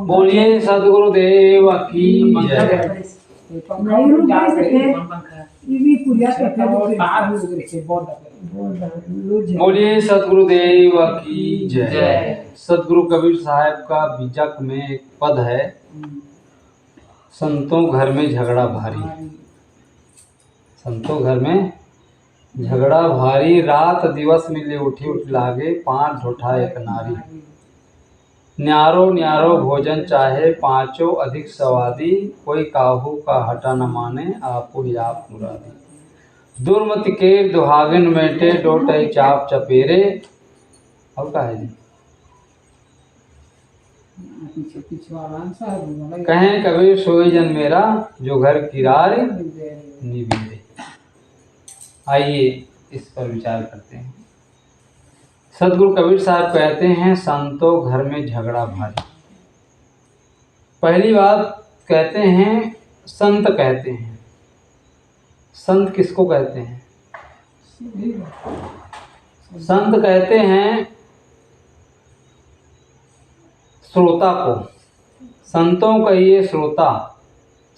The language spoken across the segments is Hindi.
बोलिए सदगुरुदेव की जय। बोलिए सदगुरुदेव की जय। सदगुरु कबीर साहब का बीजक में एक पद है, संतों घर में झगड़ा भारी। संतों घर में झगड़ा भारी, रात दिवस मिले उठी उठ लागे, पांच ढोठा एक नारी। न्यारो न्यारो भोजन चाहे, पांचों अधिक स्वादी, कोई काहू का हटा न माने, आपो ही आप मुरादी। दुर्मति के दुहागिन मेटे, डोटे चाप चपेरे। अब का है जी, कहें कबीर सोई जन मेरा, जो घर किराए निबेरे। आइए इस पर विचार करते हैं। सदगुरु कबीर साहब कहते हैं, संतों घर में झगड़ा भारी। पहली बात कहते हैं, संत कहते हैं। संत किसको कहते हैं? संत कहते हैं श्रोता को। संतों कहिए श्रोता,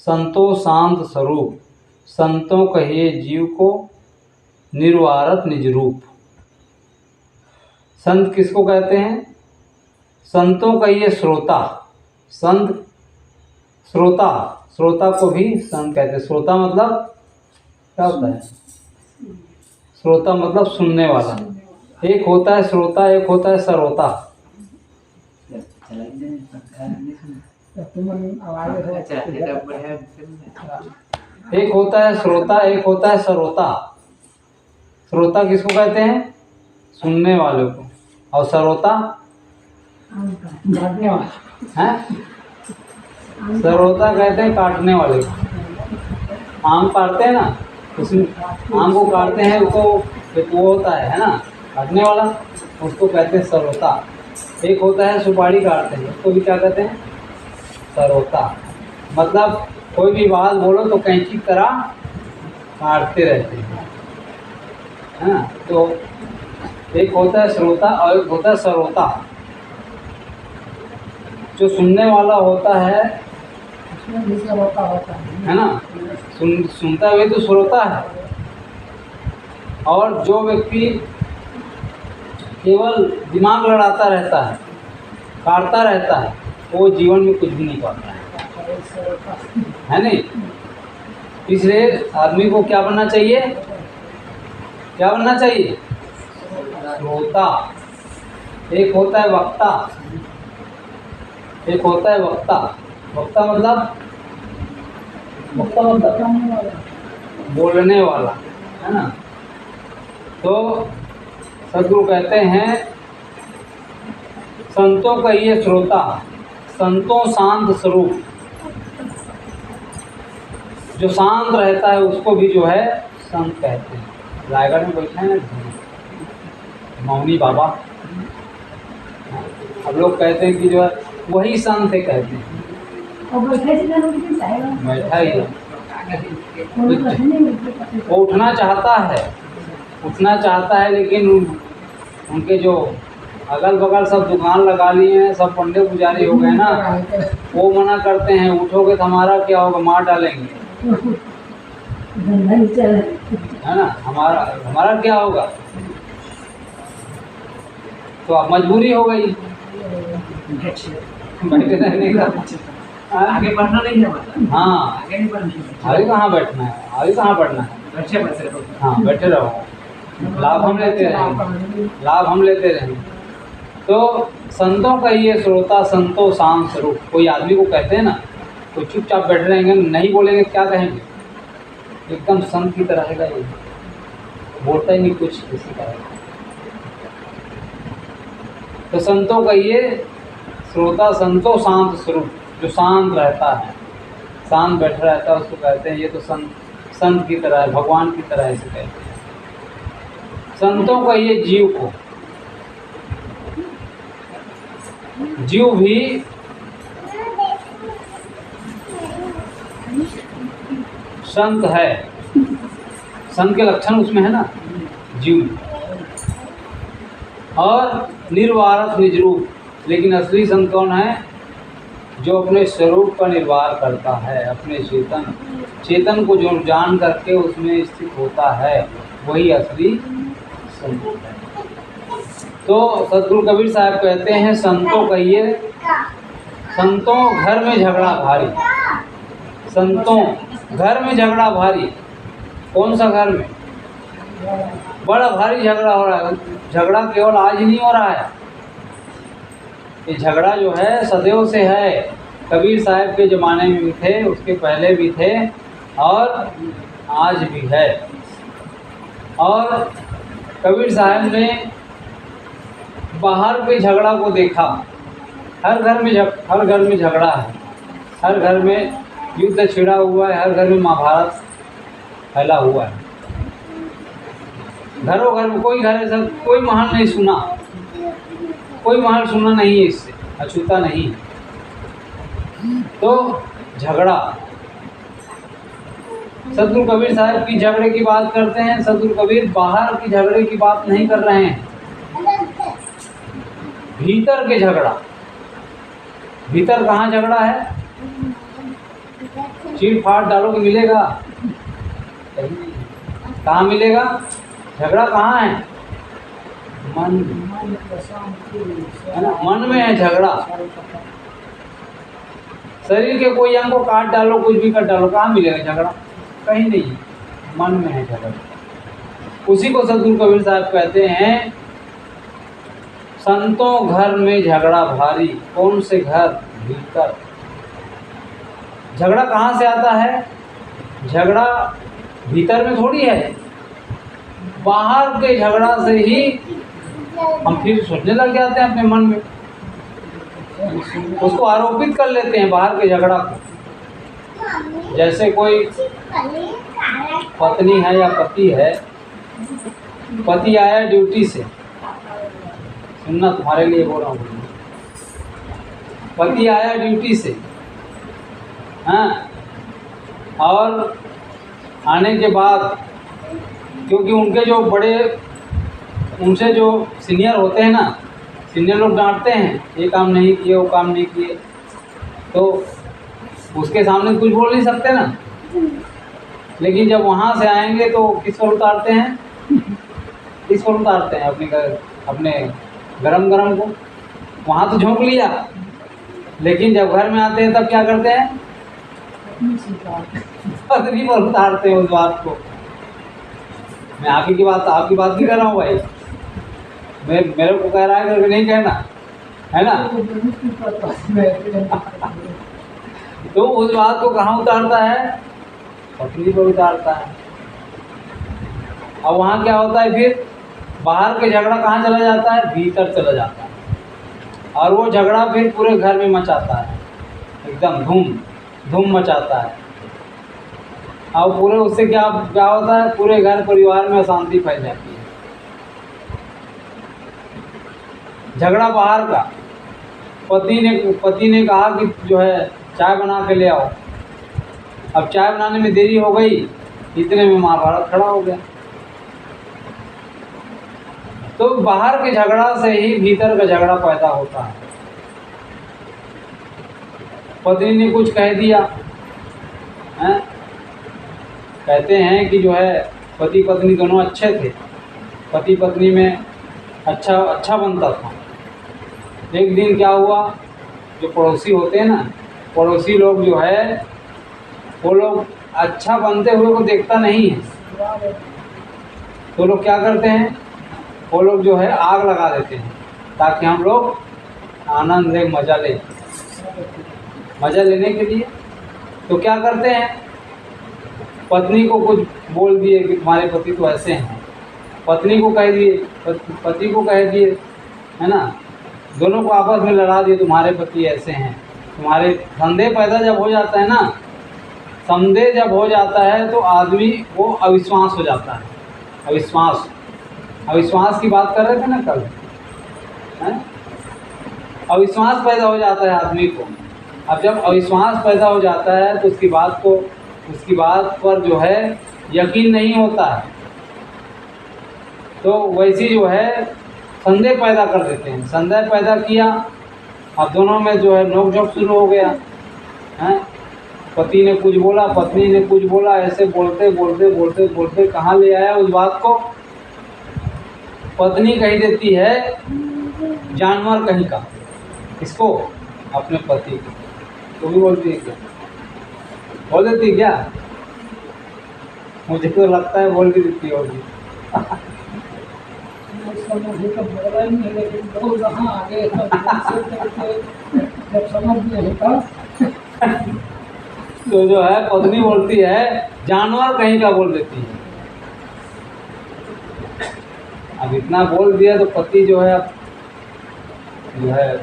संतों शांत स्वरूप, संतों कहिए जीव को निर्वारत निज रूप। संत किसको कहते हैं? संतों कहिए श्रोता। संत श्रोता, श्रोता को भी संत कहते हैं। श्रोता मतलब क्या होता है? श्रोता मतलब सुनने वाला। एक होता है श्रोता, एक होता है सरोता। एक होता है श्रोता, एक होता है सरोता। श्रोता किसको कहते हैं? सुनने वालों को। और सरोता है, सरोता कहते हैं काटने वाले को। आम काटते हैं ना, उसमें आम को काटते हैं, उसको एक वो होता है ना काटने वाला, उसको कहते हैं सरोता। एक होता है सुपारी काटते हैं, उसको भी क्या कहते हैं? सरोता। मतलब कोई भी बात बोलो तो कैंची की तरह काटते रहते हैं, है ना। तो एक होता है श्रोता और एक होता है सरोता। जो सुनने वाला होता है ना, सुनता हुए तो श्रोता है। और जो व्यक्ति केवल दिमाग लड़ाता रहता है, काटता रहता है, वो जीवन में कुछ भी नहीं पाता है नहीं। इसलिए आदमी को क्या बनना चाहिए? क्या बनना चाहिए? श्रोता। एक होता है वक्ता, एक होता है वक्ता। वक्ता मतलब बोलने वाला, है ना। तो सदगुरु कहते हैं, संतों का ये श्रोता, संतों शांत स्वरूप। जो शांत रहता है उसको भी जो है संत कहते हैं। रायगढ़ में बैठे हैं ना मौनी बाबा, अब लोग कहते हैं कि जो है वही संत है, कहते हैं। बैठा ही वो उठना चाहता है, उठना चाहता है, लेकिन उनके जो अगल बगल सब दुकान लगा लिए हैं, सब पंडे पुजारी हो गए ना, वो मना करते हैं, उठोगे तो हमारा क्या होगा, मार डालेंगे, है ना। हमारा क्या होगा। तो अब मजबूरी हो गई बैठे रहने का। आगे बढ़ना नहीं है, मतलब हाँ, आगे कहाँ बैठना है, आगे कहाँ बढ़ना है। हाँ, बैठे रहो, लाभ हम लेते रहेंगे, लाभ हम लेते रहेंगे। तो संतों का ये श्रोता, संतों शांत स्वरूप। कोई आदमी को कहते हैं ना, कोई चुपचाप बैठे रहेंगे, नहीं बोलेंगे, क्या कहेंगे? एकदम संत की तरह है, ये बोलता ही नहीं कुछ किसी का। तो संतों का ये श्रोता, संतों शांत स्वरूप, जो शांत रहता है, शांत बैठा रहता है, उसको कहते हैं ये तो संत की तरह है, भगवान की तरह इसे कहते हैं। संतों का ये जीव को, जीव भी संत है। संत के लक्षण उसमें है ना, जीव। और निर्वारक निज रूप। लेकिन असली संत कौन है? जो अपने स्वरूप का निर्वाह करता है, अपने चेतन को जो जान करके उसमें स्थित होता है, वही असली संत है। तो सतगुरु कबीर साहब कहते हैं, संतों कहिए संतों घर में झगड़ा भारी। संतों घर में झगड़ा भारी। कौन सा घर में? बड़ा भारी झगड़ा हो रहा है। झगड़ा केवल आज नहीं हो रहा है, ये झगड़ा जो है सदैव से है। कबीर साहब के ज़माने में भी थे, उसके पहले भी थे और आज भी है। और कबीर साहब ने बाहर के झगड़ा को देखा। हर घर में झगड़ा है, हर घर में युद्ध छिड़ा हुआ है, हर घर में महाभारत फैला हुआ है। घरों घर में कोई घर ऐसा कोई महल नहीं सुना, कोई महल सुना नहीं है, इससे अछूता नहीं। तो झगड़ा, सतगुरु कबीर साहब की झगड़े की बात करते हैं। सतगुरु कबीर बाहर की झगड़े की बात नहीं कर रहे हैं, भीतर के झगड़ा। भीतर कहाँ झगड़ा है? चीर फाड़ डालोगे मिलेगा? कहाँ मिलेगा? झगड़ा कहाँ है? मन है ना, मन में है झगड़ा। शरीर के कोई अंग को काट डालो, कुछ भी कर डालो, कहाँ मिलेगा झगड़ा? कहीं नहीं, मन में है झगड़ा। उसी को सतगुरु कबीर साहब कहते हैं, संतों घर में झगड़ा भारी। कौन से घर? भीतर। झगड़ा कहाँ से आता है? झगड़ा भीतर में थोड़ी है, बाहर के झगड़ा से ही हम फिर सोचने लग जाते हैं अपने मन में, उसको आरोपित कर लेते हैं बाहर के झगड़ा को। जैसे कोई पत्नी है या पति है, पति आया ड्यूटी से, सुनना तुम्हारे लिए बोल रहा हूँ, पति आया ड्यूटी से, हाँ, और आने के बाद क्योंकि उनके जो बड़े, उनसे जो सीनियर होते हैं ना, सीनियर लोग डांटते हैं, ये काम नहीं किए, वो काम नहीं किए, तो उसके सामने कुछ बोल नहीं सकते ना। लेकिन जब वहाँ से आएंगे तो किस पर उतारते हैं? किस पर उतारते हैं? अपने गरम को। वहाँ तो झोंक लिया, लेकिन जब घर में आते हैं तब क्या करते हैं? पत्नी पर उतारते हैं उस बात को। मैं आपकी बात नहीं कर रहा हूँ भाई, मेरे को कह रहा है करके नहीं कहना, है ना। तो उस बात को कहाँ उतारता है? पत्नी पर उतारता है। अब वहाँ क्या होता है फिर? बाहर के झगड़ा कहाँ चला जाता है? भीतर चला जाता है, और वो झगड़ा फिर पूरे घर में मचाता है, एकदम धूम मचाता है। और पूरे उससे क्या होता है? पूरे घर परिवार में अशांति फैल जाती है। झगड़ा बाहर का, पति ने कहा कि जो है चाय बना के ले आओ, अब चाय बनाने में देरी हो गई, इतने में महाभारत खड़ा हो गया। तो बाहर के झगड़ा से ही भीतर का झगड़ा पैदा होता है। पत्नी ने कुछ कह दिया, हैं? कहते हैं कि जो है पति पत्नी दोनों अच्छे थे, पति पत्नी में अच्छा बनता था। एक दिन क्या हुआ, जो पड़ोसी होते हैं ना, पड़ोसी लोग जो है वो लोग अच्छा बनते हुए को देखता नहीं है, तो लोग क्या करते हैं? वो लोग जो है आग लगा देते हैं ताकि हम लोग आनंद लें, मज़ा लेने के लिए। तो क्या करते हैं? पत्नी को कुछ बोल दिए कि तुम्हारे पति तो ऐसे हैं, पत्नी को कह दिए, पति को कह दिए, है ना, दोनों को आपस में लड़ा दिए, तुम्हारे पति ऐसे हैं। तुम्हारे संदेह पैदा जब हो जाता है ना, संदेह जब हो जाता है तो आदमी वो अविश्वास हो जाता है। अविश्वास की बात कर रहे थे ना कल, है? अविश्वास पैदा हो जाता है आदमी को। अब जब अविश्वास पैदा हो जाता है तो उसकी बात पर जो है यकीन नहीं होता है। तो वैसी जो है संदेह पैदा कर देते हैं। संदेह पैदा किया, अब दोनों में जो है नोक झोंक शुरू हो गया हैं। पति ने कुछ बोला, पत्नी ने कुछ बोला, ऐसे बोलते बोलते बोलते बोलते कहाँ ले आया उस बात को। पत्नी कही देती है जानवर कहीं का, किसको? अपने पति को। तो भी बोलती है क्या? बोल देती है क्या? मुझे तो लगता है बोल भी देती होगी। तो जो है पत्नी बोलती है जानवर कहीं का, बोल देती है। अब इतना बोल दिया तो पति जो है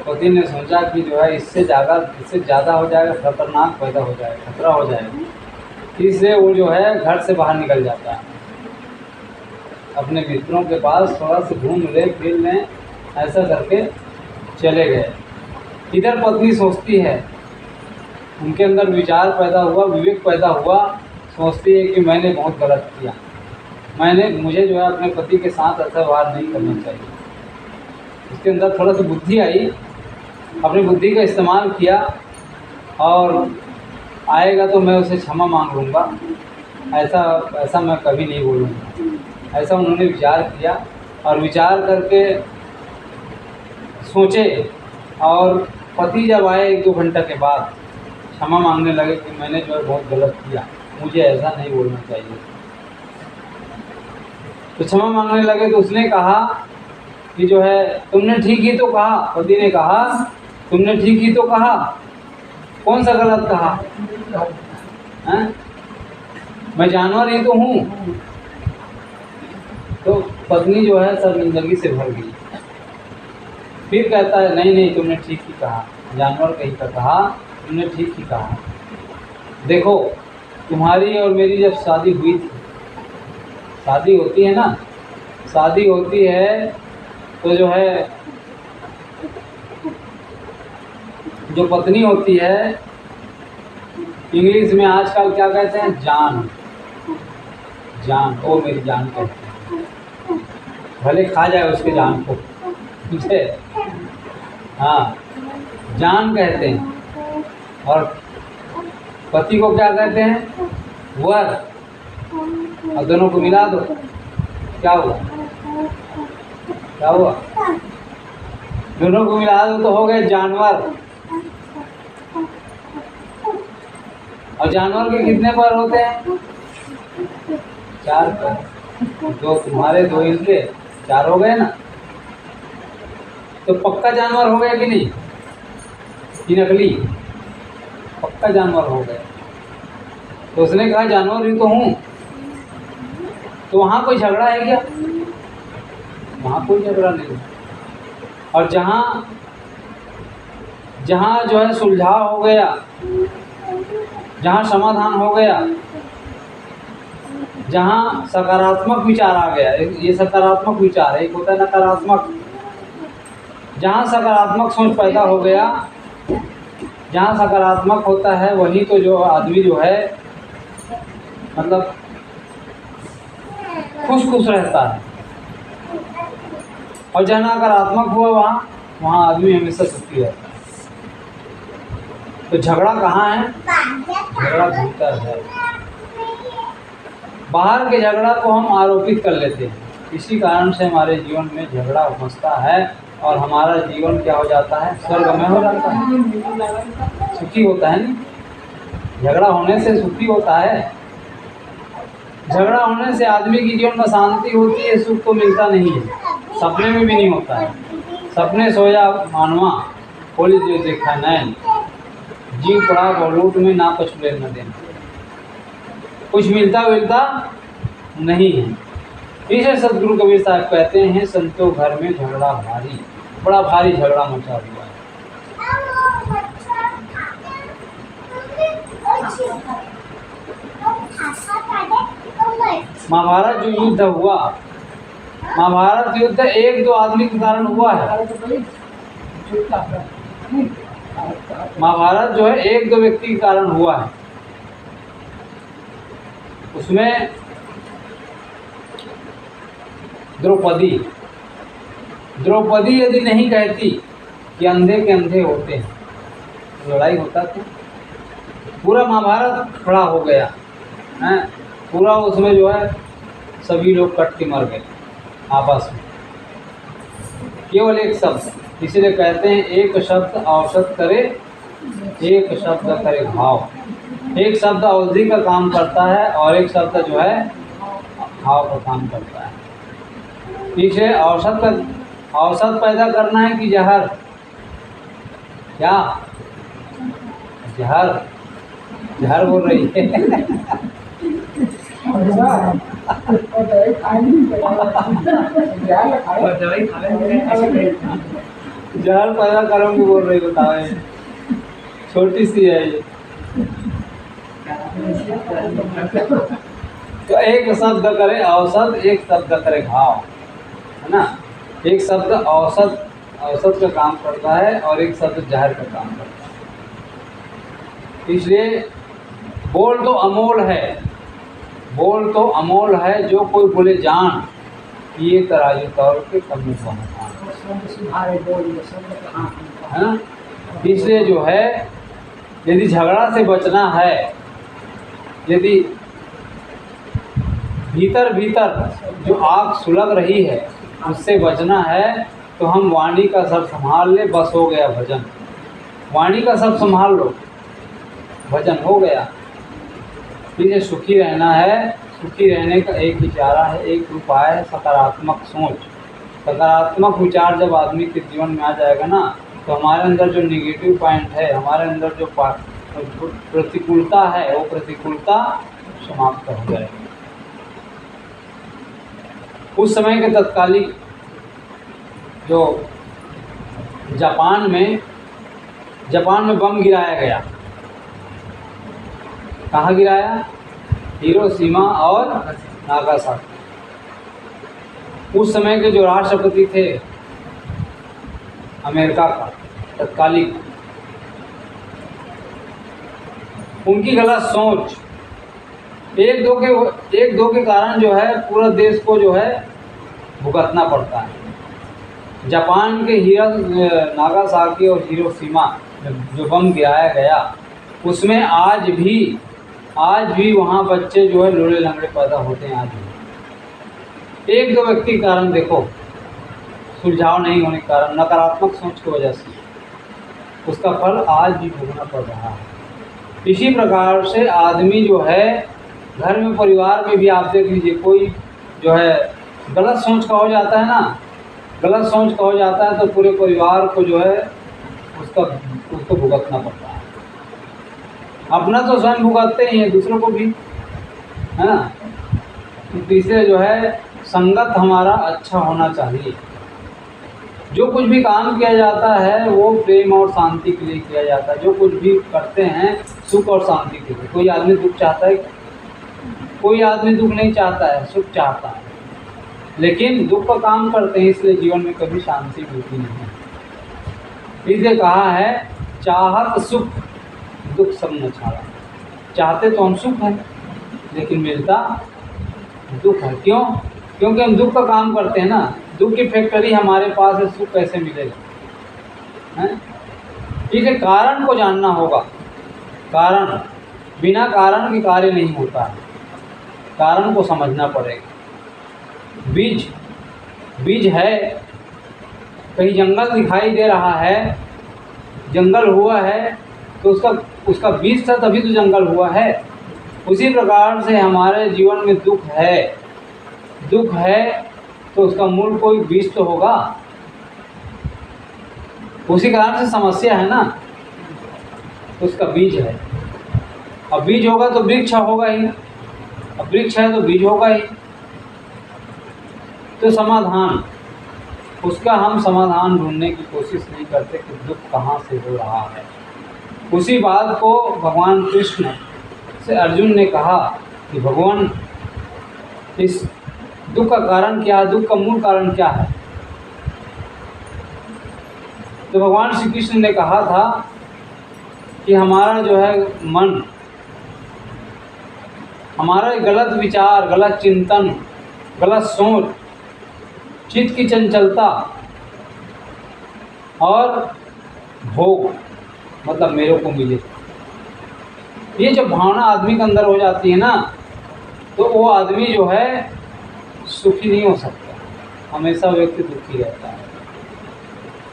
पति ने सोचा कि जो है इससे ज़्यादा हो जाएगा, खतरनाक पैदा हो जाएगा, खतरा हो जाएगा। इसलिए वो जो है घर से बाहर निकल जाता है, अपने मित्रों के पास थोड़ा सा घूम ले फिर लें, ऐसा करके चले गए। इधर पत्नी सोचती है, उनके अंदर विचार पैदा हुआ, विवेक पैदा हुआ, सोचती है कि मैंने बहुत गलत किया, मुझे जो है अपने पति के साथ ऐसा व्यवहार नहीं करना चाहिए। उसके अंदर थोड़ा सा बुद्धि आई, अपनी बुद्धि का इस्तेमाल किया और आएगा तो मैं उसे क्षमा मांग लूँगा, ऐसा मैं कभी नहीं बोलूँगा। ऐसा उन्होंने विचार किया और विचार करके सोचे, और पति जब आए 1-2 घंटा के बाद क्षमा मांगने लगे कि मैंने जो है बहुत गलत किया, मुझे ऐसा नहीं बोलना चाहिए। तो क्षमा मांगने लगे तो उसने कहा कि जो है तुमने ठीक ही तो कहा। पति ने कहा तुमने ठीक ही तो कहा, कौन सा गलत कहा हैं? मैं जानवर ही तो हूँ। तो पत्नी जो है शर्मिंदगी से भर गई। फिर कहता है नहीं तुमने ठीक ही कहा, जानवर कहीं का कहा, तुमने ठीक ही कहा। देखो तुम्हारी और मेरी जब शादी हुई थी, शादी होती है ना, शादी होती है तो जो है जो पत्नी होती है, इंग्लिश में आजकल क्या कहते हैं, जान, ओ मेरी जान कहते हैं, भले खा जाए उसके जान को, ठीक है, हाँ जान कहते हैं। और पति को क्या कहते हैं, वर। और दोनों को मिला दो, क्या हुआ? दोनों को मिला दो तो हो गए जानवर। और जानवर के कितने पैर होते हैं? 4 पैर। 2 तुम्हारे 2 इनके, 4 हो गए ना। तो पक्का जानवर हो गया कि नहीं, कि नकली? पक्का जानवर हो गया। तो उसने कहा जानवर ही तो हूँ। तो वहाँ कोई झगड़ा है क्या? वहाँ कोई झगड़ा नहीं। और जहाँ जो है सुलझाव हो गया, जहाँ समाधान हो गया, जहाँ सकारात्मक विचार आ गया, ये सकारात्मक विचार है, एक होता है नकारात्मक। जहाँ सकारात्मक सोच पैदा हो गया, जहाँ सकारात्मक होता है वहीं तो जो आदमी जो है मतलब खुश रहता है। और जहाँ नकारात्मक हुआ वहाँ आदमी हमेशा सुखी रहता है। तो झगड़ा कहाँ है? झगड़ा भीतर है। बाहर के झगड़ा को हम आरोपित कर लेते हैं, इसी कारण से हमारे जीवन में झगड़ा मचता है और हमारा जीवन क्या हो जाता है, स्वर्गमय हो जाता है, सुखी होता है। नहीं, झगड़ा होने से सुखी होता है। झगड़ा होने से आदमी की जीवन में शांति होती है, सुख तो मिलता नहीं है, सपने में भी नहीं होता है। सपने सोया मानवा खोली जो देखा नैन, जीव पड़ा बलूट में ना कुछ लेना देना, कुछ मिलता नहीं है। इसे सदगुरु कबीर साहब कहते हैं, संतों घर में झगड़ा भारी, बड़ा भारी झगड़ा मचा हुआ है। महाभारत जो युद्ध हुआ, महाभारत युद्ध 1-2 आदमी के कारण हुआ है। महाभारत जो है 1-2 व्यक्ति के कारण हुआ है। उसमें द्रौपदी द्रौपदी यदि नहीं कहती कि अंधे के अंधे होते हैं, तो लड़ाई होता था। पूरा महाभारत खड़ा हो गया है, पूरा उसमें जो है सभी लोग कट के मर गए आपस में, केवल एक शब्द। इसीलिए कहते हैं एक शब्द औषध करे, एक शब्द करे घाव। एक शब्द औषधि का काम करता है और एक शब्द जो है घाव का काम करता है। पीछे औषध पैदा करना है कि जहर? क्या जहर? जहर बोल रही है। और दवाई खा लेंगे जहर पैदा करूँगी बोल रही, बताओ। छोटी सी है ये। तो एक शब्द करे औषध, एक शब्द करे घाव, है ना। एक शब्द औषध का काम करता है और एक शब्द जहर का काम करता है। इसलिए बोल तो अमोल है, बोल तो अमोल है, जो कोई बोले जान ये तराजू तौर के कम है ना। इसलिए जो है यदि झगड़ा से बचना है, यदि भीतर जो आग सुलग रही है उससे बचना है, तो हम वाणी का सब संभाल ले, बस हो गया भजन। वाणी का सब संभाल लो, भजन हो गया। इसलिए सुखी रहना है। सुखी रहने का एक इशारा है, एक उपाय है सकारात्मक सोच। सकारात्मक विचार जब आदमी के जीवन में आ जाएगा ना, तो हमारे अंदर जो निगेटिव पॉइंट है, हमारे अंदर जो प्रतिकूलता है, वो प्रतिकूलता समाप्त हो जाएगी। उस समय के तत्कालीन जो जापान में बम गिराया गया, कहाँ गिराया? हिरोशिमा और नागासाकी। उस समय के जो राष्ट्रपति थे अमेरिका का तत्कालीन, उनकी गलत सोच, एक दो के कारण जो है पूरा देश को जो है भुगतना पड़ता है। जापान के नागासाकी और हिरोशिमा जो बम गिराया गया, उसमें आज भी वहाँ बच्चे जो है लोड़े लंगड़े पैदा होते हैं। आज भी एक दो व्यक्ति के कारण, देखो सुलझाव नहीं होने के कारण, नकारात्मक सोच की वजह से उसका फल आज भी भोगना पड़ रहा है। इसी प्रकार से आदमी जो है घर में, परिवार में भी आप देख लीजिए, कोई जो है गलत सोच का हो जाता है ना, गलत सोच का हो जाता है तो पूरे परिवार को जो है उसको भुगतना पड़ता है। अपना तो स्वयं भुगतते ही हैं, दूसरों को भी, है ना। तीसरे जो है संगत हमारा अच्छा होना चाहिए। जो कुछ भी काम किया जाता है वो प्रेम और शांति के लिए किया जाता है। जो कुछ भी करते हैं सुख और शांति के लिए। कोई आदमी दुख चाहता है? कोई आदमी दुख नहीं चाहता है, सुख चाहता है। लेकिन दुख का काम करते हैं, इसलिए जीवन में कभी शांति मिलती नहीं है। इसलिए कहा है चाहत सुख दुख सब न छाड़ा। चाहते तो हम सुख हैं, लेकिन मिलता दुख है। क्यों? क्योंकि हम दुख का काम करते हैं ना। दुख की फैक्ट्री हमारे पास है, सुख कैसे मिलेगा? हैं? इसलिए कारण को जानना होगा। कारण, बिना कारण के कार्य नहीं होता है, कारण को समझना पड़ेगा। बीज है, कहीं जंगल दिखाई दे रहा है, जंगल हुआ है तो उसका बीज था तभी तो जंगल हुआ है। उसी प्रकार से हमारे जीवन में दुख है तो उसका मूल कोई बीज तो होगा। उसी कारण से समस्या है ना, तो उसका बीज है। अब बीज होगा तो वृक्ष होगा ही, अब वृक्ष है तो बीज होगा ही। तो समाधान, उसका हम समाधान ढूंढने की कोशिश नहीं करते कि दुख कहाँ से हो रहा है। उसी बात को भगवान कृष्ण से अर्जुन ने कहा कि भगवान इस दुख का कारण क्या है, दुख का मूल कारण क्या है। तो भगवान श्री कृष्ण ने कहा था कि हमारा जो है मन, हमारा गलत विचार, गलत चिंतन, गलत सोच, चित्त की चंचलता, और भोग मतलब मेरे को मिले। ये जब भावना आदमी के अंदर हो जाती है ना, तो वो आदमी जो है सुखी नहीं हो सकता, हमेशा व्यक्ति दुखी रहता है।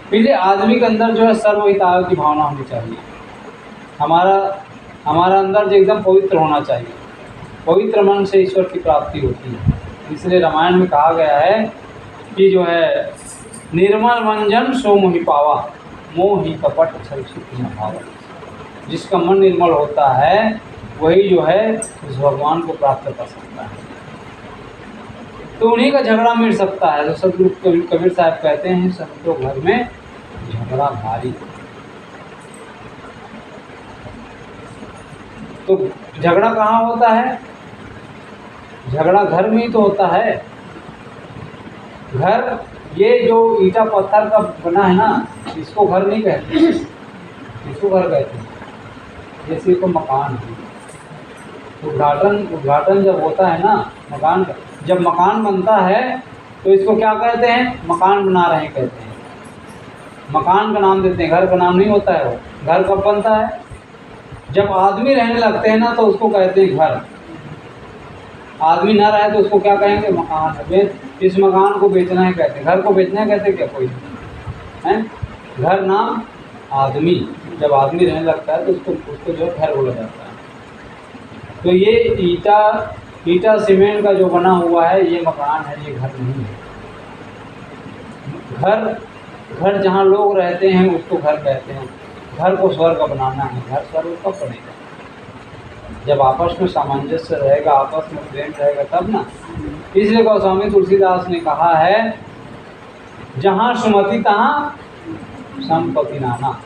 इसलिए आदमी के अंदर जो है सर्वहिताय की भावना होनी चाहिए। हमारा अंदर जो एकदम पवित्र होना चाहिए। पवित्र मन से ईश्वर की प्राप्ति होती है। इसलिए रामायण में कहा गया है कि जो है निर्मल मंजन सो मोहि पावा, मोहि कपट छल छुप न भावा। जिसका मन निर्मल होता है वही जो है उस भगवान को प्राप्त कर सकता है। तो उन्हीं का झगड़ा मिट सकता है। तो सतगुरु कबीर साहब कहते हैं, सबको घर में झगड़ा भारी। तो झगड़ा कहाँ होता है? झगड़ा घर में ही तो होता है। घर, ये जो ईटा पत्थर का बना है ना, इसको घर नहीं कहते, इसको घर कहते हैं। जैसे को मकान है, उद्घाटन जब होता है ना मकान का, जब मकान बनता है तो इसको क्या कहते हैं? मकान बना रहे हैं कहते हैं। मकान का नाम देते हैं, घर का नाम नहीं होता है। वो घर कब बनता है? जब आदमी रहने लगते हैं ना, तो उसको कहते हैं घर। आदमी ना रहे तो उसको क्या कहेंगे? मकान है। इस मकान को बेचना है कहते हैं। घर को बेचना है कहते क्या कोई है? घर नाम आदमी, जब आदमी रहने लगता है तो उसको जो घर बोला जाता है। तो ये ईटा सीमेंट का जो बना हुआ है ये मकान है, ये घर नहीं है। घर जहाँ लोग रहते हैं उसको घर कहते हैं। घर को स्वर्ग बनाना है। घर स्वर्ग कब बनेगा? जब आपस में सामंजस्य रहेगा, आपस में प्रेम रहेगा तब ना। इसलिए गोस्वामी तुलसीदास ने कहा है, जहाँ सुमति तहाँ संपत्ति नाना।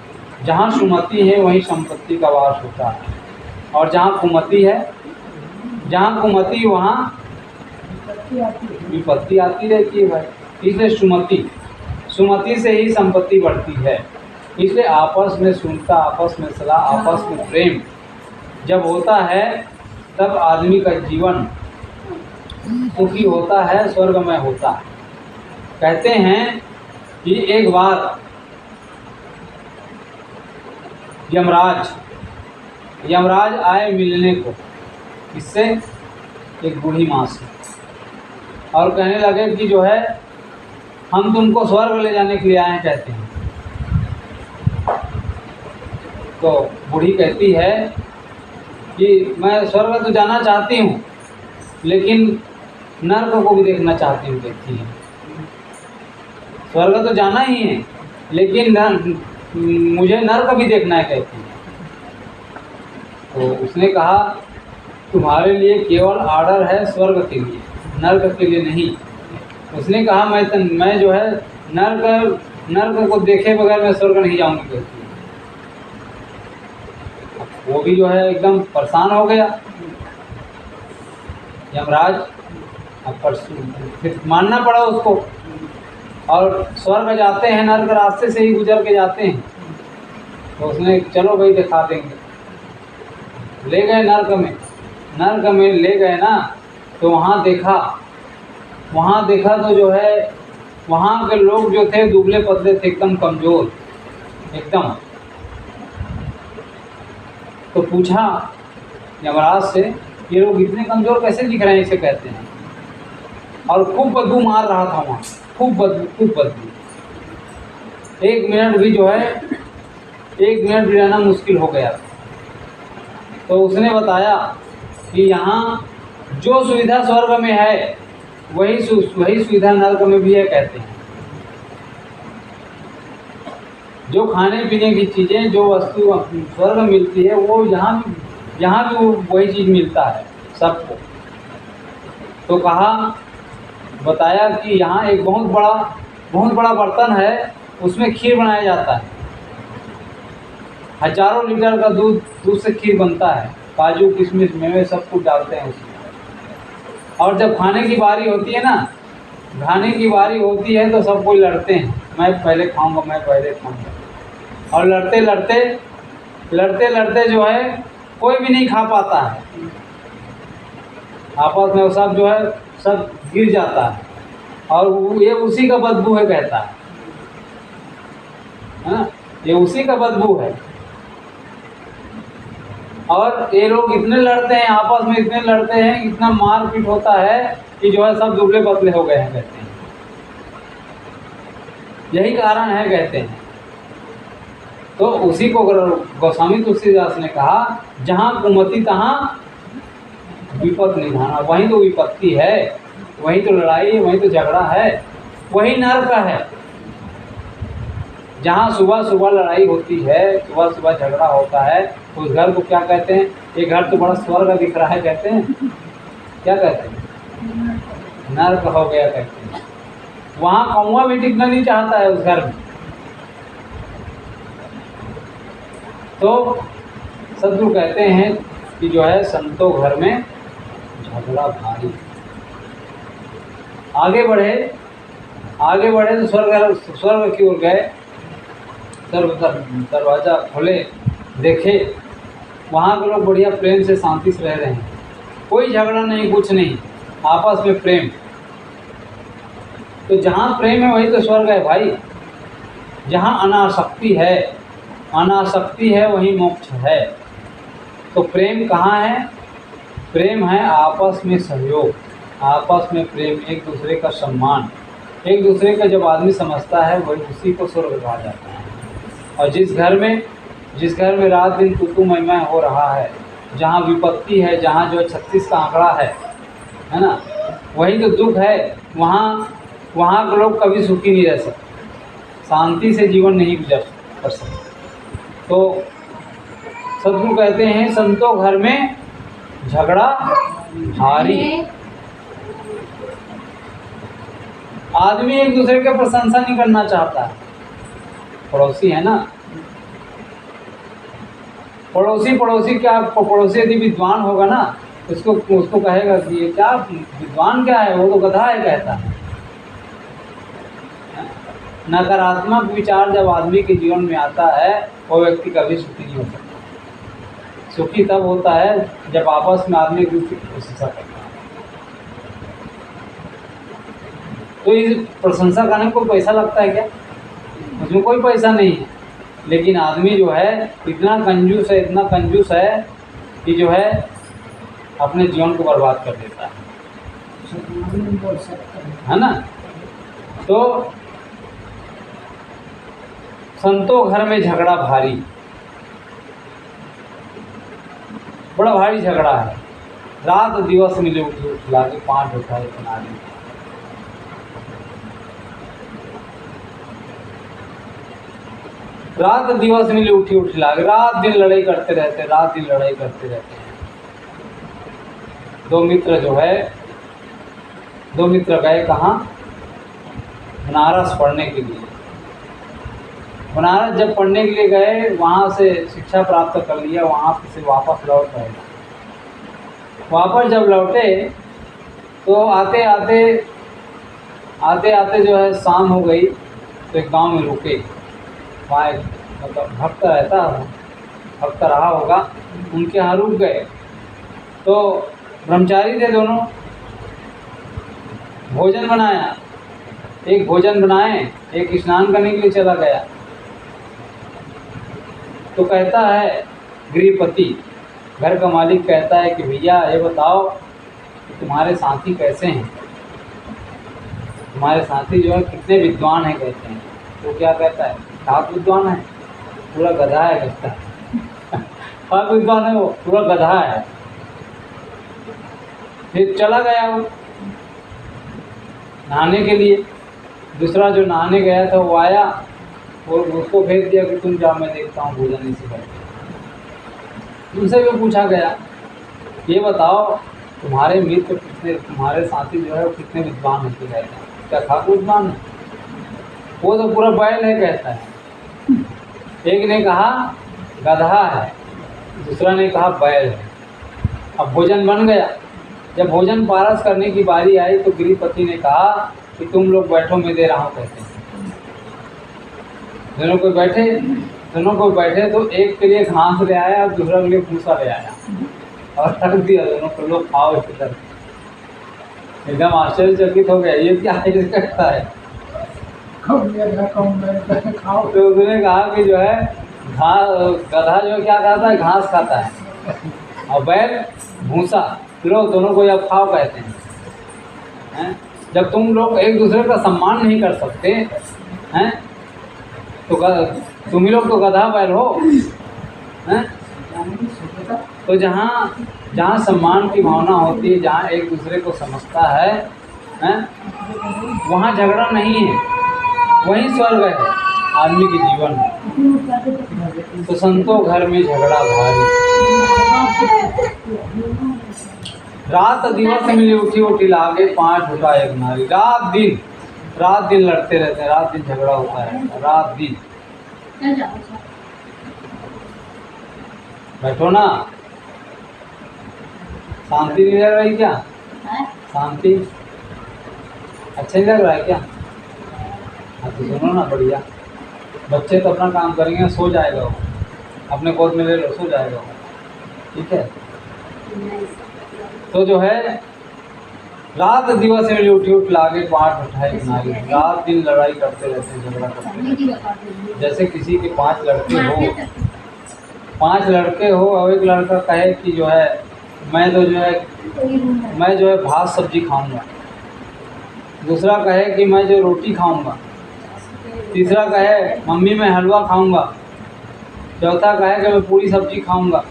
जहाँ सुमति है वहीं संपत्ति का वास होता है, और जहाँ कुमति है, जहाँ कुमति वहाँ विपत्ति आती रहती है भाई। इसलिए सुमति से ही संपत्ति बढ़ती है। इसलिए आपस में सुनता, आपस में सलाह, आपस में प्रेम जब होता है तब आदमी का जीवन सुखी होता है, स्वर्गमय होता है। कहते हैं कि एक बार यमराज आए मिलने को, इससे एक बूढ़ी माँ से, और कहने लगे कि जो है हम तुमको स्वर्ग ले जाने के लिए आए कहते हैं। तो बूढ़ी कहती है कि मैं स्वर्ग तो जाना चाहती हूँ, लेकिन नर्क को भी देखना चाहती हूँ कहती है। स्वर्ग तो जाना ही है, लेकिन मुझे नर्क भी देखना है कहती है। तो उसने कहा तुम्हारे लिए केवल ऑर्डर है स्वर्ग के लिए, नर्क के लिए नहीं। उसने कहा मैं जो है नर्क को देखे बगैर मैं स्वर्ग नहीं जाऊंगी कहती है। वो भी जो है एकदम परेशान हो गया यमराज। अब फिर मानना पड़ा उसको, और स्वर्ग जाते हैं नर्क रास्ते से ही गुजर के जाते हैं। तो उसने चलो भाई दिखा देंगे, ले गए नर्क में ले गए ना। तो वहाँ देखा तो जो है वहाँ के लोग जो थे दुबले पतले थे, एकदम कमज़ोर एकदम। तो पूछा यमराज से, ये लोग इतने कमज़ोर कैसे दिख रहे हैं? इसे कहते हैं। और खूब बदबू मार रहा था वहाँ, खूब बदबू। एक मिनट भी रहना मुश्किल हो गया। तो उसने बताया कि यहाँ जो सुविधा स्वर्ग में है वही सुविधा नर्क में भी है कहते हैं। जो खाने पीने की चीज़ें, जो वस्तु स्वर्ग मिलती है, वो यहाँ भी वही चीज़ मिलता है सबको। तो बताया कि यहाँ एक बहुत बड़ा बर्तन है, उसमें खीर बनाया जाता है। हजारों लीटर का दूध से खीर बनता है। काजू किशमिश मेवे सब कुछ डालते हैं उसमें। और जब खाने की बारी होती है तो सब कोई लड़ते हैं, मैं पहले खाऊंगा। और लड़ते जो है कोई भी नहीं खा पाता है। आपस में सब जो है सब गिर जाता है, और ये उसी का बदबू है कहता है। है ना, ये उसी का बदबू है। और ये लोग इतने लड़ते हैं आपस में, इतने लड़ते हैं, इतना मारपीट होता है कि जो है सब दुबले पतले हो गए हैं कहते हैं। यही कारण है कहते हैं। तो उसी को गोस्वामी तुलसीदास ने कहा, जहाँ कुमति तहाँ विपत निधाना। वहीं तो विपत्ति है, वहीं तो लड़ाई है, वहीं तो झगड़ा है, वही नरक है। जहाँ सुबह सुबह लड़ाई होती है, सुबह सुबह झगड़ा होता है, उस घर को क्या कहते हैं? ये घर तो बड़ा स्वर्ग दिख रहा है कहते हैं। क्या कहते हैं? नरक हो गया कहते हैं। वहाँ कौवा भी टिकना नहीं चाहता है उस घर में। तो सदगुरु कहते हैं कि जो है संतों घर में झगड़ा भारी। आगे बढ़े तो स्वर्ग की ओर गए। दरवाजा खोले, देखे वहाँ के लोग बढ़िया प्रेम से शांति से रह रहे हैं, कोई झगड़ा नहीं, कुछ नहीं, आपस में प्रेम। तो जहाँ प्रेम है वही तो स्वर्ग है भाई। जहाँ अनासक्ति है वहीं मोक्ष है। तो प्रेम कहाँ है? प्रेम है आपस में सहयोग, आपस में प्रेम, एक दूसरे का सम्मान, एक दूसरे का जब आदमी समझता है वही उसी को स्वर्ग कहा जाता है। और जिस घर में रात दिन तू मैं हो रहा है, जहाँ विपत्ति है, जहाँ जो 36 का आंकड़ा है ना, वही तो दुख है। वहाँ के लोग कभी सुखी नहीं रह सकते, शांति से जीवन नहीं गुजर कर सकते। तो सदगुरु कहते हैं संतों घर में झगड़ा भारी। आदमी एक दूसरे की प्रशंसा नहीं करना चाहता है। पड़ोसी है ना, पड़ोसी क्या, पड़ोसी यदि विद्वान होगा ना, उसको कहेगा कि ये क्या विद्वान क्या है, वो तो गधा है कहता है। नकारात्मक विचार जब आदमी के जीवन में आता है, वो व्यक्ति कभी सुखी नहीं हो सकता। सुखी तब होता है जब आपस में आदमी एक दूसरे की प्रशंसा करता है। तो इस प्रशंसा करने को पैसा लगता है क्या? उसमें कोई पैसा नहीं है। लेकिन आदमी जो है इतना कंजूस है कि जो है अपने जीवन को बर्बाद कर देता है ना। तो संतों घर में झगड़ा भारी, बड़ा भारी झगड़ा है। रात दिवस मिले उठला के 5 होता है बना रहे। रात दिवस मिले उठी लागे, रात दिन लड़ाई करते रहते हैं। दो मित्र गए कहाँ? बनारस पढ़ने के लिए। बनारस जब पढ़ने के लिए गए, वहाँ से शिक्षा प्राप्त कर लिया, वहाँ से वापस लौट गए। वापस जब लौटे तो आते आते जो है शाम हो गई, तो एक गांव में रुके। वहाँ मतलब भक्त रहा होगा, उनके यहाँ रुक गए। तो ब्रह्मचारी थे दोनों। भोजन बनाया, एक भोजन बनाए, एक स्नान करने के लिए चला गया। तो कहता है गृहपति, घर का मालिक कहता है कि भैया ये बताओ कि तुम्हारे साथी कैसे हैं, तुम्हारे साथी जो है कितने विद्वान हैं कहते हैं। तो क्या कहता है? आप विद्वान है, पूरा गधा है कहता है। आप विद्वान है, वो पूरा गधा है। फिर चला गया वो नहाने के लिए। दूसरा जो नहाने गया था वो आया और उसको भेज दिया कि तुम जाओ, मैं देखता हूँ भोजन इसी करके। उनसे भी पूछा गया, ये बताओ तुम्हारे मित्र कितने, तुम्हारे साथी जो है वो कितने विद्वान होते कहते हैं? क्या खाक विद्वान है? वो तो पूरा बैल है कहता है। एक ने कहा गधा है, दूसरा ने कहा बैल है। अब भोजन बन गया। जब भोजन पारस करने की बारी आई तो गृहपति ने कहा कि तुम लोग बैठो, मैं दे रहा हूँ कहते हैं। दोनों को बैठे तो एक के लिए घास ले आया और दूसरा के लिए भूसा ले आया और रख दिया। दोनों को लोग खाओ इस तरह। एकदम आश्चर्यचकित हो गया, ये क्या करता है? खाओ। तो उसने कहा कि जो है गधा जो है क्या खाता है, घास खाता है, और बैल भूसा। लो दोनों को अब खाओ कहते हैं। जब तुम लोग एक दूसरे का सम्मान नहीं कर सकते हैं तो तुम ही लोग तो गधा बैल हो हैं। तो जहाँ सम्मान की भावना होती है, जहाँ एक दूसरे को समझता है वहाँ झगड़ा नहीं है, वही स्वर्ग है आदमी के जीवन में। तो संतों घर में झगड़ा भारी, रात दिवस मिली उठी लागे, 5 उठा एक नारी। रात दिन लड़ते रहते हैं, रात दिन झगड़ा होता है, रात दिन। बैठो ना, शांति नहीं लग रही क्या? शांति अच्छा नहीं लग रहा है क्या? हाँ तो सुनो ना, बढ़िया। बच्चे तो अपना काम करेंगे, सो जाएगा वो, अपने गोद में ले लो, सो जाएगा वो, ठीक है। तो जो है रात दिवस में उठ लागे, 5 उठाए नारी। रात दिन लड़ाई करते रहते हैं, झगड़ा करते रहते हैं। जैसे किसी के 5 लड़के हो और एक लड़का कहे कि जो है मैं जो है भात सब्जी खाऊंगा, दूसरा कहे कि मैं जो रोटी खाऊंगा, तीसरा कहे मम्मी मैं हलवा खाऊंगा, चौथा कहे कि मैं पूरी सब्जी खाऊंगा,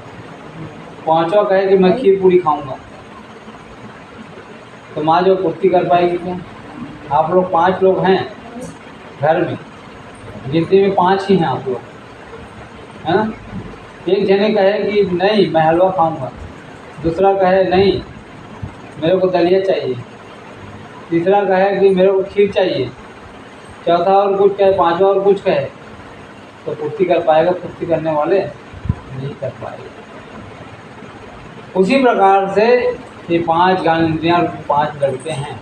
पांचवा कहे कि मैं खीर पूरी खाऊंगा। तो माँ जो पूर्ति कर पाएगी क्या? आप लोग 5 लोग हैं घर में, गिनती में 5 ही हैं आप लोग, है ना। एक जने कहे कि नहीं मैं हलवा खाऊंगा, दूसरा कहे नहीं मेरे को दलिया चाहिए, तीसरा कहे कि मेरे को खीर चाहिए, चौथा और कुछ कहे, पांचवा और कुछ कहे। तो पूर्ति कर पाएगा? पूर्ति करने वाले नहीं कर पाएगा। उसी प्रकार से ये 5 ज्ञानेंद्रियाँ, 5 लड़के हैं,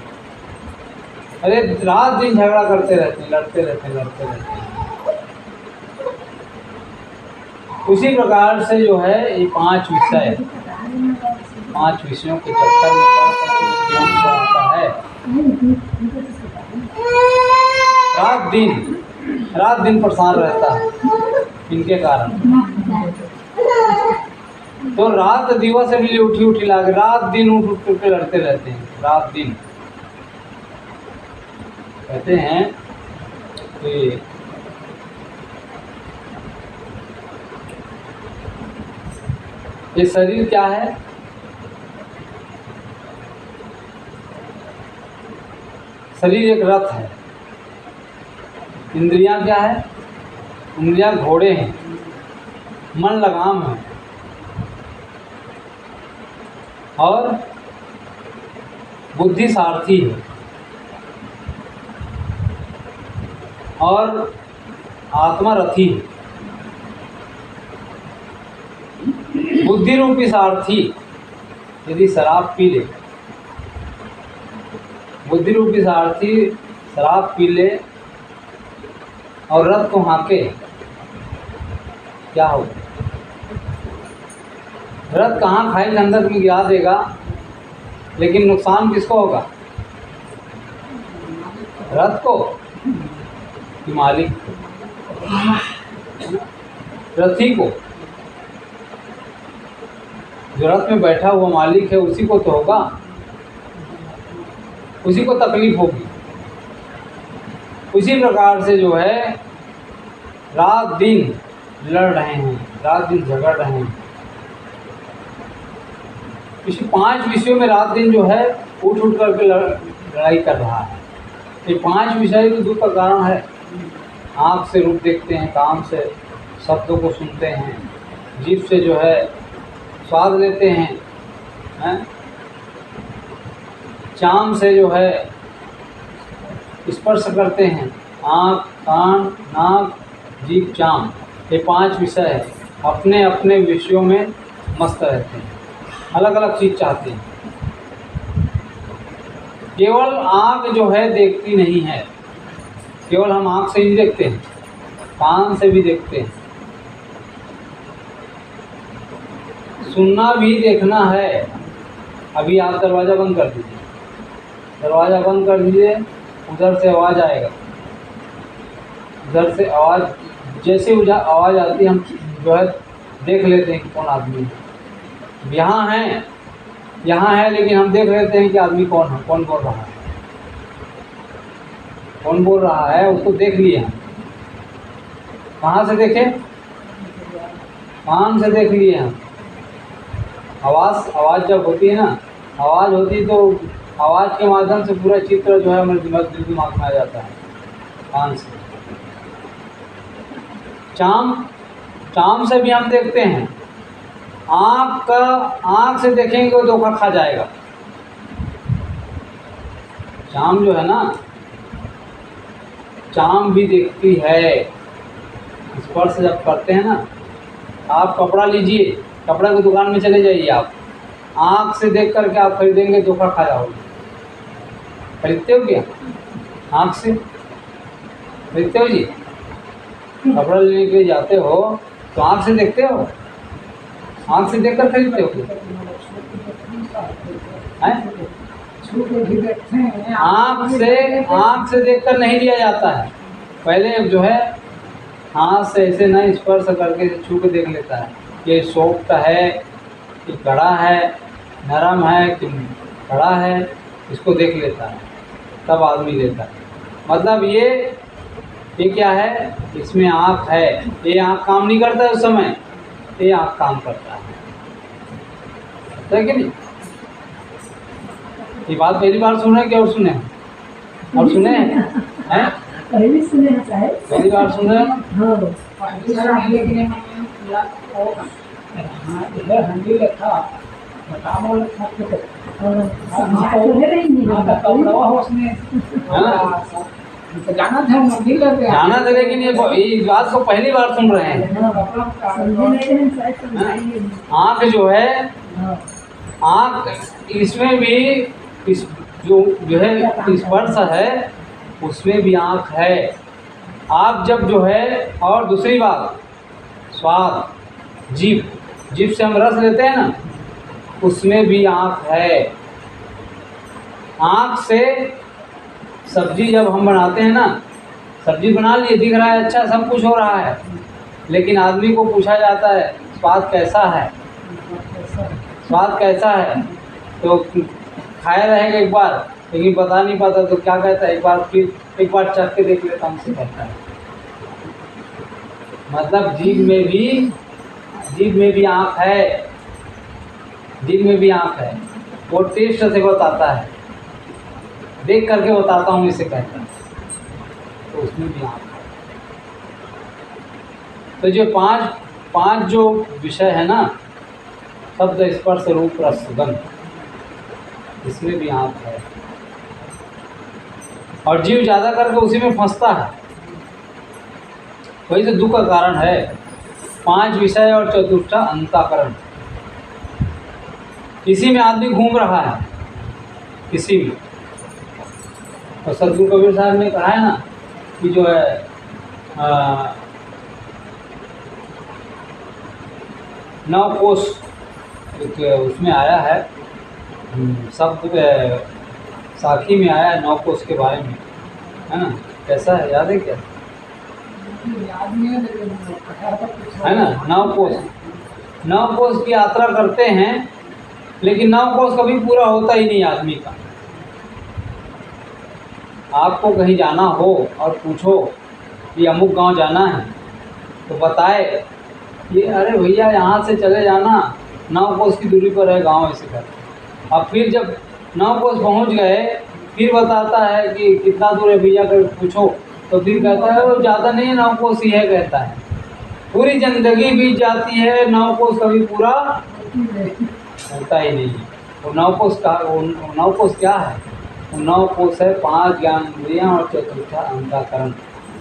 अरे रात दिन झगड़ा करते रहते हैं, लड़ते रहते हैं। उसी प्रकार से जो है ये 5 विषय, 5 विषयों के चक्कर में जीवन आता है। रात दिन परेशान रहता है इनके कारण। तो रात दिवस से भी उठी लागे, रात दिन उठ के लड़ते रहते हैं, रात दिन। कहते हैं कि ये शरीर क्या है? शरीर एक रथ है। इंद्रियां क्या है? इंद्रियां घोड़े हैं, मन लगाम है, और बुद्धि सारथी है, और आत्मा रथी है। बुद्धि रूपी सारथी यदि शराब पी ले, बुद्धि रूपी सारथी शराब पी ले और रथ को हाँके, क्या हो? रथ कहाँ खाई अंदर में गिरा देगा, लेकिन नुकसान किसको होगा? रथ को कि मालिक को? रथी को। जो रथ में बैठा हुआ मालिक है उसी को तो होगा, उसी को तकलीफ होगी। उसी प्रकार से जो है रात दिन लड़ रहे हैं, रात दिन झगड़ रहे हैं। इस 5 विषयों में रात दिन जो है उठ करके लड़ाई कर रहा है। ये 5 विषय तो दुख का कारण है। आँख से रूप देखते हैं, कान से शब्दों को सुनते हैं, जीभ से जो है स्वाद लेते हैं, चाम से जो है स्पर्श करते हैं, आँख, कान, नाक, जीभ, चाम, ये 5 विषय है। अपने अपने विषयों में मस्त रहते हैं, अलग अलग चीज़ चाहते हैं। केवल आँख जो है देखती नहीं है, केवल हम आँख से ही देखते हैं, कान से भी देखते हैं, सुनना भी देखना है। अभी आप दरवाज़ा बंद कर दीजिए, दरवाज़ा बंद कर दीजिए, उधर से आवाज़ आएगा, इधर से आवाज़, जैसे आवाज़ आती है हम जो है देख लेते हैं कि कौन आदमी है। यहाँ है लेकिन हम देख लेते हैं कि आदमी कौन है, कौन बोल रहा है, कौन बोल रहा है, उसको देख लिए हम। कहाँ से देखें? कान से देख लिए हम। आवाज़ जब होती है ना, आवाज़ होती है तो आवाज़ के माध्यम से पूरा चित्र जो है हमारे दिमाग में आ जाता है कान से। चाम से भी हम देखते हैं। आँख से देखेंगे वो धोखा खा जाएगा। चाम जो है ना, चाम भी देखती है। स्पर्श जब करते हैं ना, आप कपड़ा लीजिए, कपड़ा की दुकान में चले जाइए, आप आँख से देख करके आप खरीदेंगे, धोखा खा जाओगे। खरीदते हो क्या? आँख से खरीदते हो जी? कपड़ा लेने के लिए जाते हो तो आँख से देखते हो? आँख से देखकर खरीदते हो क्या? आँख से देखकर नहीं लिया जाता है। पहले जो है हाथ से ऐसे नहीं, स्पर्श करके छू के देख लेता है, ये सॉफ्ट है कि कड़ा है, नरम है कि कड़ा है, इसको देख लेता है, तब आदमी लेता है। मतलब ये क्या है, इसमें आँख है। ये आँख काम नहीं करता है उस समय, ये आँख काम करता है कि नहीं? ये बात पहली बार सुन रहे हैं कि और सुने हैं? और सुने हैं? पहले सुने हैं साहब। पहली बार सुन रहे हैं ना? जाना था लेकिन ये बात को पहली बार सुन रहे हैं। आँख जो है, आँख इसमें भी इस जो है स्पर्श है, उसमें भी आँख है। आप जब जो है, और दूसरी बात, स्वाद, जीभ से हम रस लेते हैं ना, उसमें भी आँख है। आँख से सब्जी जब हम बनाते हैं ना, सब्जी बना लिए, दिख रहा है अच्छा, सब कुछ हो रहा है, लेकिन आदमी को पूछा जाता है स्वाद कैसा है, स्वाद कैसा है, तो खाया रहेगा एक बार, लेकिन बता नहीं पाता, तो क्या कहता है, एक बार चख के देख लेता हूँ से कहता है। मतलब जीभ में भी आँख है, जीभ में भी आँख है। वो टेस्ट से बताता है, देख करके बताता हूँ इसे कहता है, तो उसमें भी आँख है। तो जो पांच जो विषय है ना, शब्द, स्पर्श, रूप, रस, गंध, इसमें भी आँख है। और जीव ज़्यादा करके उसी में फंसता है, वही तो दुख का कारण है। 5 विषय और चतुष्टा अंतःकरण, इसी में आदमी घूम रहा है, इसी में। और सदगुरु कबीर साहब ने कहा है ना कि जो है 9 कोष, उसमें आया है शब्द, साखी में आया है 9 कोष के बारे में, है ना? कैसा है, याद है क्या? है ना? 9 कोष की यात्रा करते हैं, लेकिन 9 कोष कभी पूरा होता ही नहीं आदमी का। आपको कहीं जाना हो और पूछो कि अमुक गांव जाना है, तो बताए कि अरे भैया यहाँ से चले जाना, 9 कोस की दूरी पर है गांव, ऐसे कर। अब फिर जब 9 कोस पहुँच गए, फिर बताता है कि कितना दूर है भैया, कर पूछो, तो फिर कहता है वो ज़्यादा नहीं है, 9 कोस ही है, कहता है। पूरी ज़िंदगी बीत जाती है, 9 कोस कभी पूरा होता ही नहीं है। वो 9 कोस क्या है? 9 कोष है 5 ज्ञान इंद्रियाँ और चतुर्था अंतःकरण।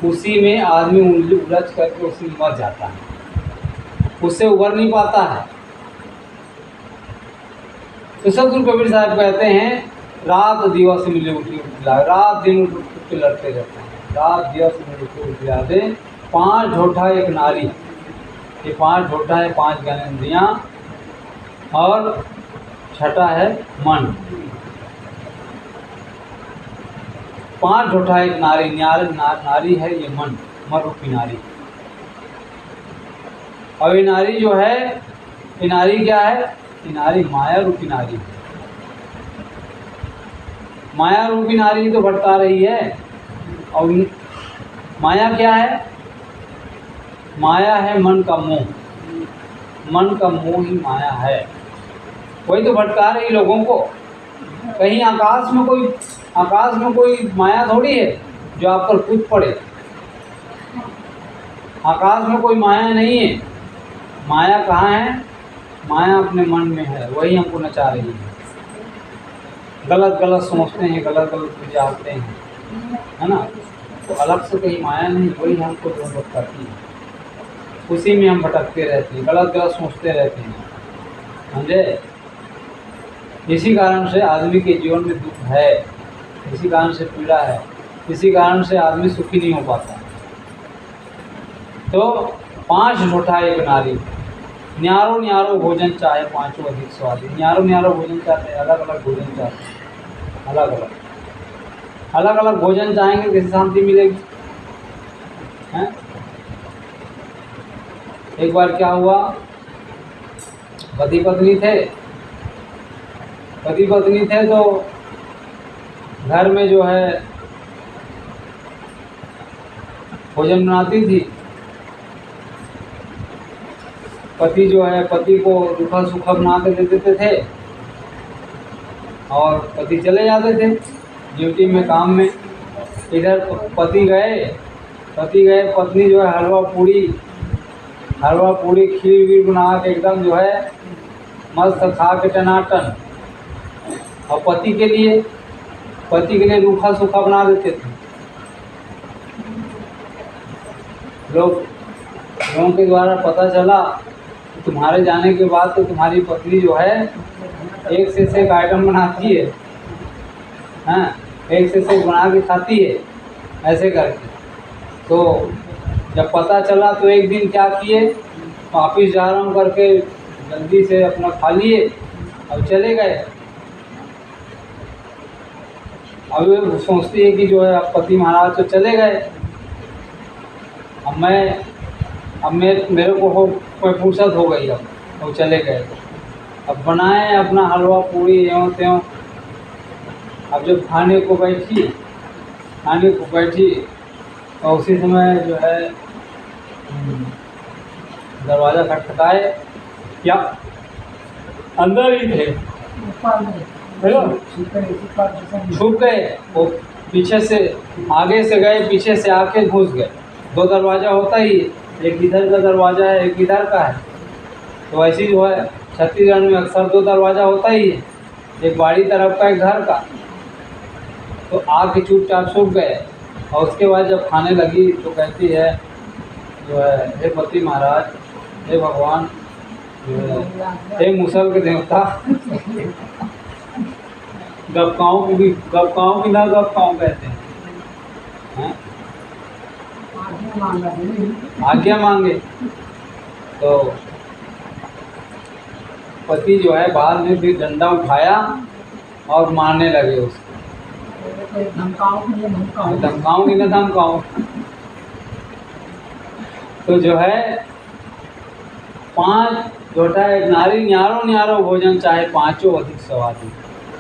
उसी में आदमी उलझ करके उसी में मर जाता है, उससे उबर नहीं पाता है। तो सदगुरु कबीर साहब कहते हैं, रात दिवस मिले उठी रात दिन उठ के लड़ते रहते हैं, रात दिवस मिले उठी दे। 5 ढोठा एक नारी, ये 5 ढोठा है 5 ज्ञानेंद्रियाँ, और छठा है मन। 5 ढोठा एक नारी, नारी है ये मन। मर रूपी नारी। और ये नारी जो है, ये नारी क्या है? ये नारी माया रूपी नारी है। माया रूपी नारी तो भटका रही है। और माया क्या है? माया है मन का मोह। मन का मोह ही माया है। वही तो भटका रही लोगों को। कहीं आकाश में कोई माया थोड़ी है जो आप पर कूद पड़े। आकाश में कोई माया नहीं है। माया कहाँ है? माया अपने मन में है, वही हमको नचा रही है। गलत गलत सोचते हैं, गलत गलत विचारते हैं, है ना। तो अलग से कहीं माया नहीं, वही हमको भटकाती है। उसी में हम भटकते रहते हैं, गलत गलत सोचते रहते हैं, समझे। इसी कारण से आदमी के जीवन में दुख है, इसी कारण से पीड़ा है, इसी कारण से आदमी सुखी नहीं हो पाता। तो 5 झूठा एक नारी, न्यारो न्यारो भोजन चाहे पांचों अधिक स्वादी। न्यारो न्यारो भोजन चाहते हैं, अलग अलग भोजन चाहते हैं, अलग अलग भोजन चाहेंगे, कैसे शांति मिलेगी? हैं? एक बार क्या हुआ, पति पत्नी थे तो घर में जो है भोजन बनाती थी। पति जो है, पति को रूखा सूखा बना के दे देते थे और पति चले जाते थे ड्यूटी में, काम में। इधर पति गए, पत्नी जो है हलवा पूड़ी खीर वीर बना के एकदम जो है मस्त खा के टनाटन। और पति के लिए रूखा सूखा बना देते थे। लोगों के द्वारा पता चला कि तुम्हारे जाने के बाद तो तुम्हारी पत्नी जो है एक से एक आइटम बनाती है, हाँ, एक से एक बना के खाती है, ऐसे करके। तो जब पता चला तो एक दिन क्या किए, ऑफिस जा रहा हूँ करके जल्दी से अपना खा लिए और चले गए। अब वो सोचती है कि जो है अब पति महाराज तो चले गए, अब मेरे को कोई फुर्सत हो गई, अब वो चले गए। अब बनाए अपना हलवा पूड़ी एवं त्यों। अब जब खाने को बैठी तो उसी समय जो है दरवाज़ा खटखटाए, क्या अंदर ही थे, छुप गए। वो पीछे से आगे से गए, पीछे से आके घुस गए। 2 दरवाज़ा होता ही, एक इधर का दरवाज़ा है, एक इधर का है। तो ऐसी जो है छत्तीसगढ़ में अक्सर 2 दरवाज़ा होता ही है, एक बाड़ी तरफ का, एक घर का। तो आके चुपचाप छुप गए। और उसके बाद जब खाने लगी तो कहती है जो है, हे पति महाराज, हे भगवान, हे मुसल के देवता, गपकाओं की ना गपकाओं कहते हैं, आज्ञा मांगे। तो पति जो है बाद में भी डंडा उठाया और मारने लगे उसको। धमकाऊं कि न धमकाऊं। तो जो है 5 झूठा एक नारी, न्यारो न्यारो भोजन चाहे पांचों अधिक स्वादी।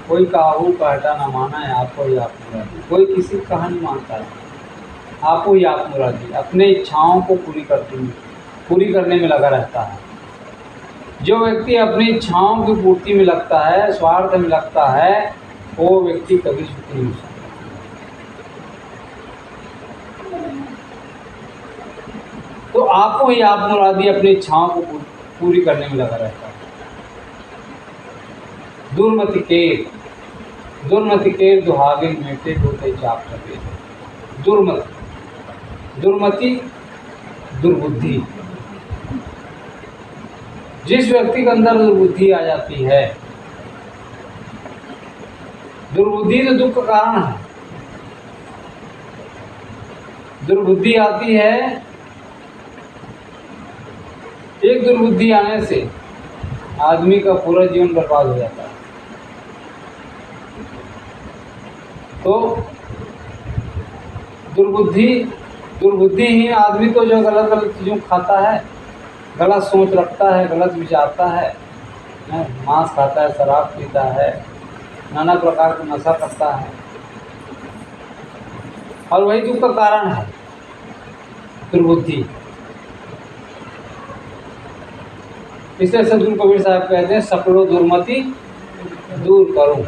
कोई काहू कहता ना माना है, आपको ही आप मुरादी। कोई किसी का कहा नहीं मानता है, आपको ही आप मुरादी। अपने इच्छाओं को पूरी करने में लगा रहता है। जो व्यक्ति अपनी इच्छाओं की पूर्ति में लगता है, स्वार्थ में लगता है, वो व्यक्ति कभी सुखी नहीं हो सकता। तो आपको ही आप मुरादी अपनी इच्छाओं को पूरी करने में लगा रहता है। दुर्मति केर दुहागिन मेटे होते चाप सके। दुर्मति दुर्बुद्धि। जिस व्यक्ति के अंदर दुर्बुद्धि आ जाती है, दुर्बुद्धि तो दुख का कारण है। दुर्बुद्धि आती है, एक दुर्बुद्धि आने से आदमी का पूरा जीवन बर्बाद हो जाता है। तो दुर्बुद्धि दुर्बुद्धिहीन आदमी तो जो गलत गलत चीज़ों को खाता है, गलत सोच रखता है, गलत विचारता है, मांस खाता है, शराब पीता है, नाना प्रकार का नशा करता है, और वही दुख का कारण है दुर्बुद्धि। इसलिए सदगुरु कबीर साहब कहते हैं सकलो दुर्मति दूर करो।